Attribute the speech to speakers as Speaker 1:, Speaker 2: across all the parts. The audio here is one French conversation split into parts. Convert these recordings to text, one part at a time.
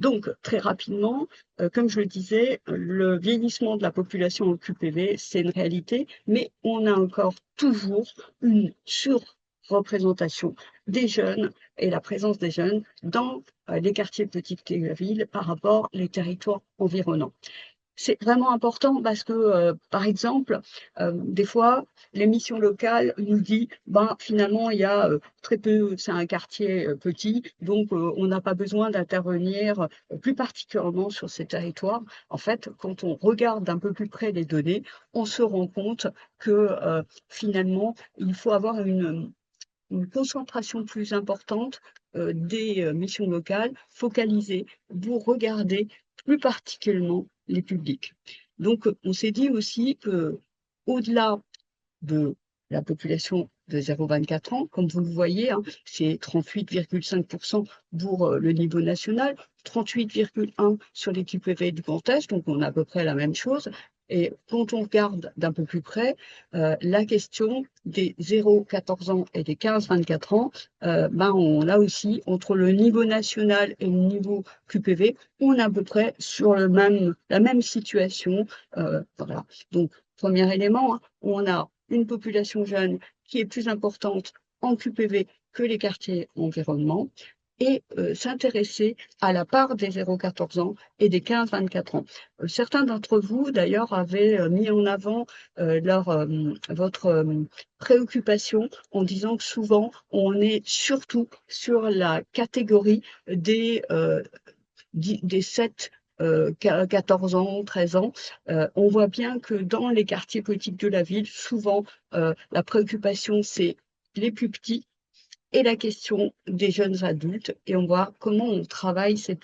Speaker 1: Donc, très rapidement, comme je le disais, le vieillissement de la population en QPV, c'est une réalité, mais on a encore toujours une surreprésentation des jeunes et la présence des jeunes dans les quartiers de petites villes par rapport aux territoires environnants. C'est vraiment important parce que, par exemple, des fois, l'émission locale nous dit, ben, finalement, il y a très peu, c'est un quartier petit, donc on n'a pas besoin d'intervenir plus particulièrement sur ces territoires. En fait, quand on regarde d'un peu plus près les données, on se rend compte que finalement, il faut avoir une concentration plus importante des missions locales focalisées pour regarder plus particulièrement les publics. Donc, on s'est dit aussi que, au-delà de la population de 0,24 ans, comme vous le voyez, hein, c'est 38,5% pour le niveau national, 38,1% sur l'équipe PV du Grand Est, donc on a à peu près la même chose. Et quand on regarde d'un peu plus près, la question des 0,14 ans et des 15-24 ans, ben on a aussi, entre le niveau national et le niveau QPV, on est à peu près sur la même situation. Voilà. Donc, premier élément, hein, on a une population jeune qui est plus importante en QPV que les quartiers environnement et s'intéresser à la part des 0,14 ans et des 15-24 ans. Certains d'entre vous, d'ailleurs, avaient mis en avant votre préoccupation en disant que souvent, on est surtout sur la catégorie des 7 14 ans, 13 ans, on voit bien que dans les quartiers politiques de la ville, souvent, la préoccupation, c'est les plus petits et la question des jeunes adultes. Et on voit comment on travaille cet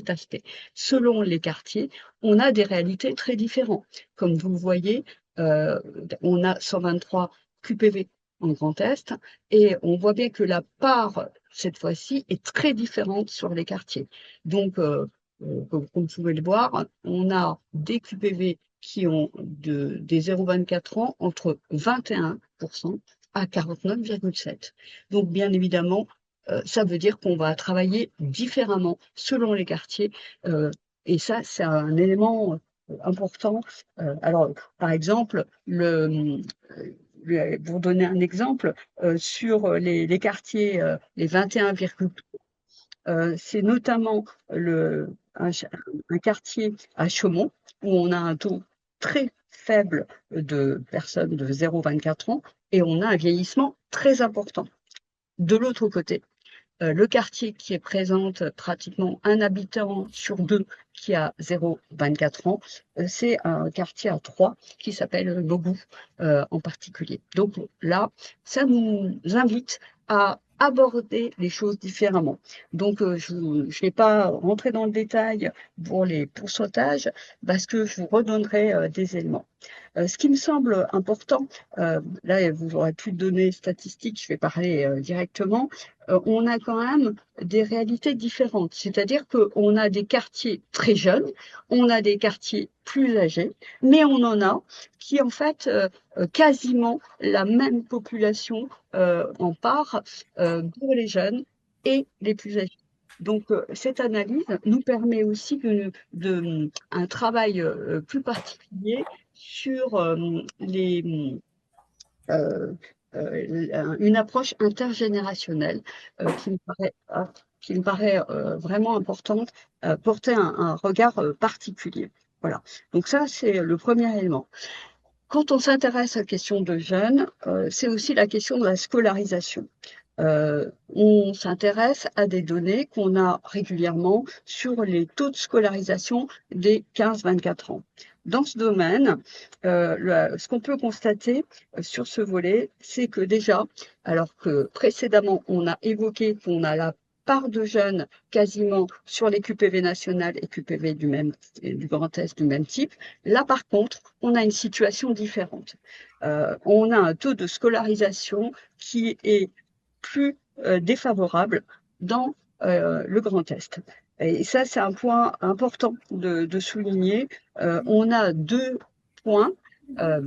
Speaker 1: aspect. Selon les quartiers, on a des réalités très différentes. Comme vous le voyez, on a 123 QPV en Grand Est, et on voit bien que la part, cette fois-ci, est très différente sur les quartiers. Donc, comme vous pouvez le voir, on a des QPV qui ont des 0,24 ans entre 21% à 49,7. Donc, bien évidemment, ça veut dire qu'on va travailler différemment selon les quartiers. Et ça, c'est un élément important. Alors, par exemple, pour donner un exemple, sur les quartiers, les 21,2, c'est notamment un, un quartier à Chaumont où on a un taux très faible de personnes de 0,24 ans et on a un vieillissement très important. De l'autre côté, le quartier qui présente pratiquement un habitant sur deux qui a 0,24 ans, c'est un quartier à Troyes qui s'appelle Bogou en particulier. Donc là, ça nous invite à aborder les choses différemment. Donc, je ne vais pas rentrer dans le détail pour les pourcentages parce que je vous redonnerai des éléments. Ce qui me semble important, là vous aurez plus de données statistiques, je vais parler directement, on a quand même des réalités différentes. C'est-à-dire qu'on a des quartiers très jeunes, on a des quartiers plus âgés, mais on en a qui en fait quasiment la même population en part pour les jeunes et les plus âgés. Donc, cette analyse nous permet aussi un travail plus particulier sur euh, une approche intergénérationnelle qui me paraît vraiment importante, porter un regard particulier. Voilà. Donc ça, c'est le premier élément. Quand on s'intéresse à la question de jeunes, c'est aussi la question de la scolarisation. On s'intéresse à des données qu'on a régulièrement sur les taux de scolarisation des 15-24 ans. Dans ce domaine, ce qu'on peut constater sur ce volet, c'est que déjà, alors que précédemment, on a évoqué qu'on a la part de jeunes quasiment sur les QPV nationales et QPV du Grand Est du même type, là par contre, on a une situation différente. On a un taux de scolarisation qui est plus défavorable dans le Grand Est. Et ça, c'est un point important de souligner. On a 2 points, 1,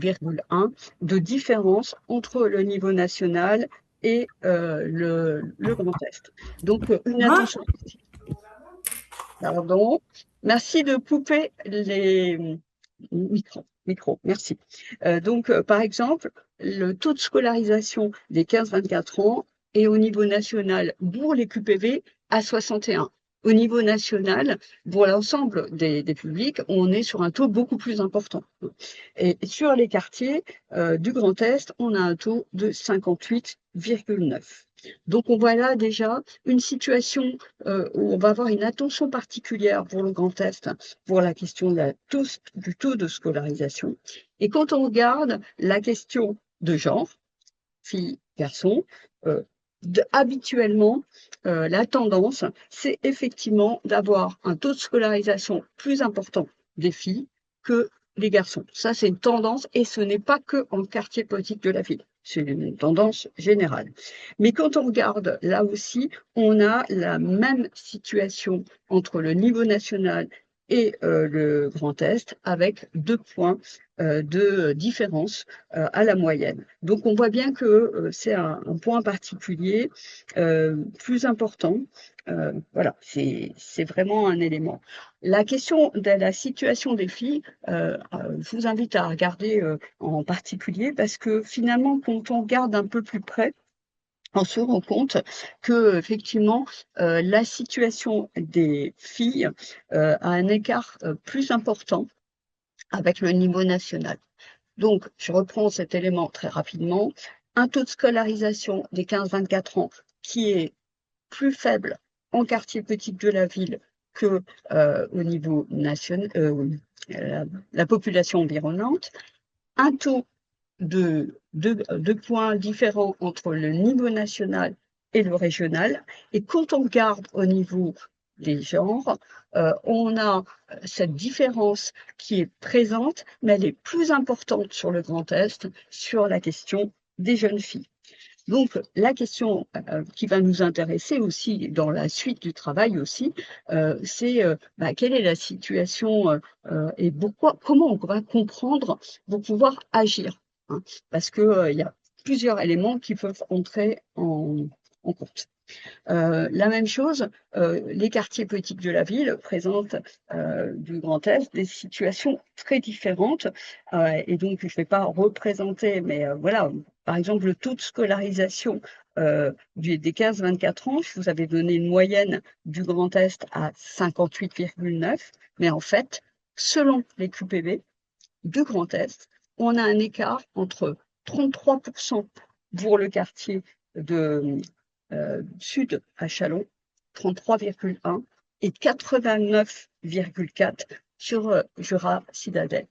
Speaker 1: de différence entre le niveau national et le Grand Est. Donc, une
Speaker 2: Moi,
Speaker 1: attention. Pardon. Merci de couper les micros. Merci. Par exemple, le taux de scolarisation des 15-24 ans est au niveau national pour les QPV à 61. Au niveau national, pour l'ensemble des publics, on est sur un taux beaucoup plus important. Et sur les quartiers du Grand Est, on a un taux de 58,9. Donc, on voit là déjà une situation où on va avoir une attention particulière pour le Grand Est, pour la question du taux de scolarisation. Et quand on regarde la question de genre, filles, garçons, euh, habituellement, la tendance, c'est effectivement d'avoir un taux de scolarisation plus important des filles que les garçons. Ça, c'est une tendance et ce n'est pas que en quartier politique de la ville. C'est une tendance générale. Mais quand on regarde là aussi, on a la même situation entre le niveau national et le Grand Est avec 2 points de différence à la moyenne. Donc on voit bien que c'est un point particulier plus important. Voilà, c'est vraiment un élément. La question de la situation des filles, je vous invite à regarder en particulier parce que finalement, quand on regarde un peu plus près, on se rend compte que effectivement la situation des filles a un écart plus important avec le niveau national. Donc, je reprends cet élément très rapidement. Un taux de scolarisation des 15-24 ans qui est plus faible en quartier petit de la ville que au niveau national, la population environnante. Un taux de points différents entre le niveau national et le régional. Et quand on regarde au niveau des genres, on a cette différence qui est présente, mais elle est plus importante sur le Grand Est, sur la question des jeunes filles. Donc, la question qui va nous intéresser aussi dans la suite du travail aussi, c'est quelle est la situation et comment on va comprendre pour pouvoir agir, hein, parce que il y a plusieurs éléments qui peuvent entrer en compte. La même chose, les quartiers politiques de la ville présentent du Grand Est des situations très différentes. Et donc, je ne vais pas représenter, mais voilà, par exemple, le taux de scolarisation des 15-24 ans, je vous avais donné une moyenne du Grand Est à 58,9, mais en fait, selon les QPV du Grand Est, on a un écart entre 33% pour le quartier de sud à Châlons, 33,1 et 89,4 sur Jura-Citadelle,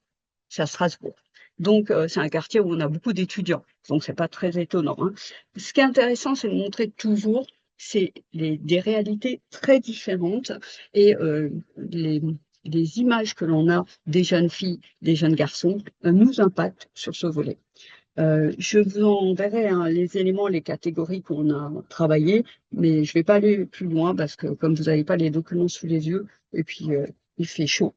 Speaker 1: c'est à Strasbourg. Donc, c'est un quartier où on a beaucoup d'étudiants, donc c'est pas très étonnant, hein. Ce qui est intéressant, c'est de montrer toujours c'est des réalités très différentes et les images que l'on a des jeunes filles, des jeunes garçons nous impactent sur ce volet. Je vous enverrai hein, les éléments, les catégories qu'on a travaillées, mais je ne vais pas aller plus loin parce que comme vous n'avez pas les documents sous les yeux, et puis il fait chaud,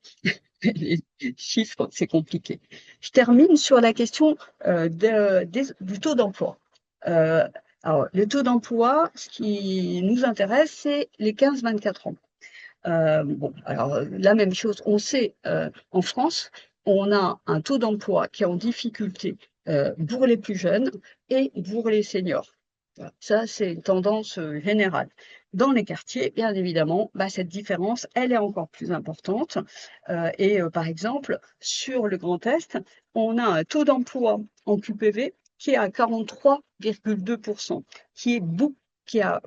Speaker 1: les chiffres, c'est compliqué. Je termine sur la question du taux d'emploi. Euh, alors, le taux d'emploi, ce qui nous intéresse, c'est les 15-24 ans. Bon, alors la même chose, on sait en France, on a un taux d'emploi qui est en difficulté pour les plus jeunes et pour les seniors. Voilà. Ça, c'est une tendance générale. Dans les quartiers, bien évidemment, cette différence, elle est encore plus importante. Par exemple, sur le Grand Est, on a un taux d'emploi en QPV qui est à 43,2%, qui a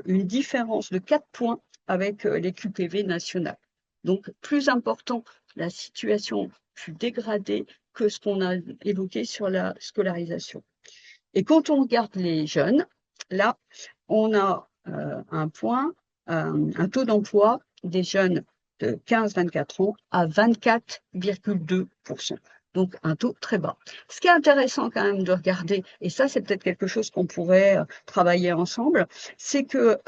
Speaker 1: une différence de 4 points avec les QPV nationales. Donc, plus important, la situation plus dégradée que ce qu'on a évoqué sur la scolarisation. Et quand on regarde les jeunes, là, on a un taux d'emploi des jeunes de 15-24 ans à 24,2%. Donc, un taux très bas. Ce qui est intéressant quand même de regarder, et ça, c'est peut-être quelque chose qu'on pourrait travailler ensemble, c'est que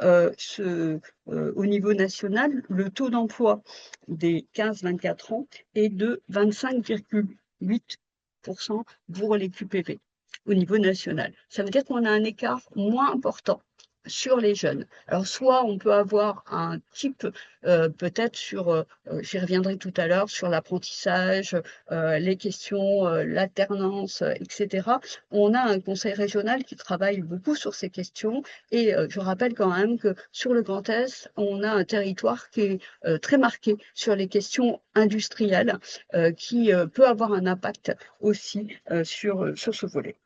Speaker 1: au niveau national, le taux d'emploi des 15-24 ans est de 25,8% pour les QPV au niveau national. Ça veut dire qu'on a un écart moins important sur les jeunes. Alors, soit on peut avoir un type, peut-être sur, j'y reviendrai tout à l'heure, sur l'apprentissage, les questions, l'alternance, etc. On a un conseil régional qui travaille beaucoup sur ces questions et je rappelle quand même que sur le Grand Est, on a un territoire qui est très marqué sur les questions industrielles, qui peut avoir un impact aussi sur ce volet.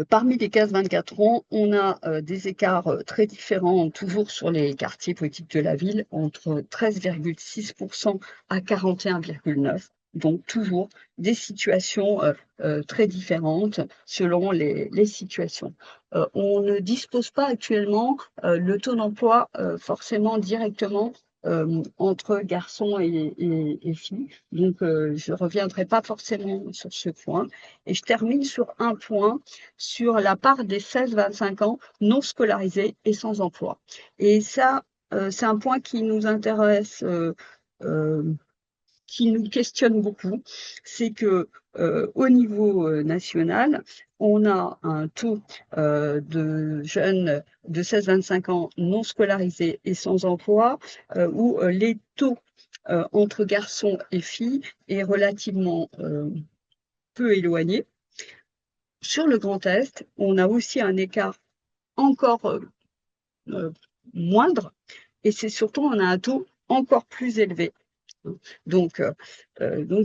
Speaker 1: Parmi les 15-24 ans, on a des écarts très différents, toujours sur les quartiers politiques de la ville, entre 13,6% à 41,9%. Donc toujours des situations très différentes selon les situations. On ne dispose pas actuellement le taux d'emploi forcément directement entre garçons et filles. Donc je ne reviendrai pas forcément sur ce point. Et je termine sur un point sur la part des 16-25 ans non scolarisés et sans emploi. Et ça, c'est un point qui nous intéresse, qui nous questionne beaucoup. C'est que au niveau national, on a un taux de jeunes de 16-25 ans non scolarisés et sans emploi, où les taux entre garçons et filles est relativement peu éloigné. Sur le Grand Est, on a aussi un écart encore euh, moindre, et c'est surtout, on a un taux encore plus élevé. Donc,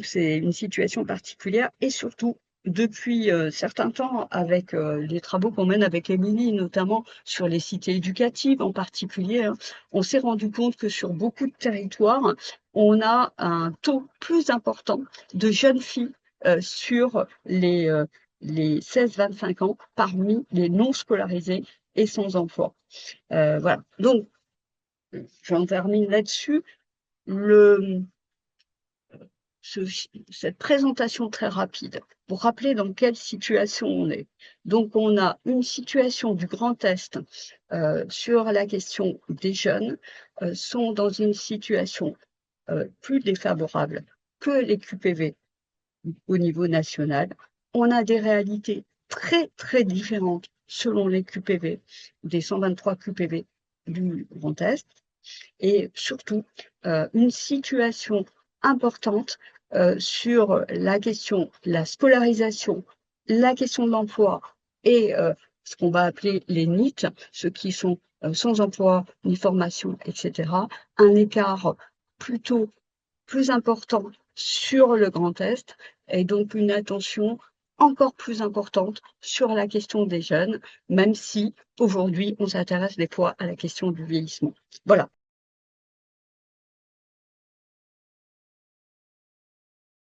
Speaker 1: c'est une situation particulière, et surtout, depuis certains temps, avec les travaux qu'on mène avec Émilie, notamment sur les cités éducatives en particulier, hein, on s'est rendu compte que sur beaucoup de territoires, on a un taux plus important de jeunes filles sur les 16-25 ans parmi les non scolarisés et sans emploi. Voilà. Donc, j'en termine là-dessus. Le, cette présentation très rapide pour rappeler dans quelle situation on est. Donc, on a une situation du Grand Est sur la question des jeunes, sont dans une situation plus défavorable que les QPV au niveau national. On a des réalités très, très différentes selon les QPV, des 123 QPV du Grand Est, et surtout une situation importante sur la question de la scolarisation, la question de l'emploi et ce qu'on va appeler les NEET, ceux qui sont sans emploi ni formation, etc., un écart plutôt plus important sur le Grand Est et donc une attention encore plus importante sur la question des jeunes, même si aujourd'hui on s'intéresse des fois à la question du vieillissement. Voilà.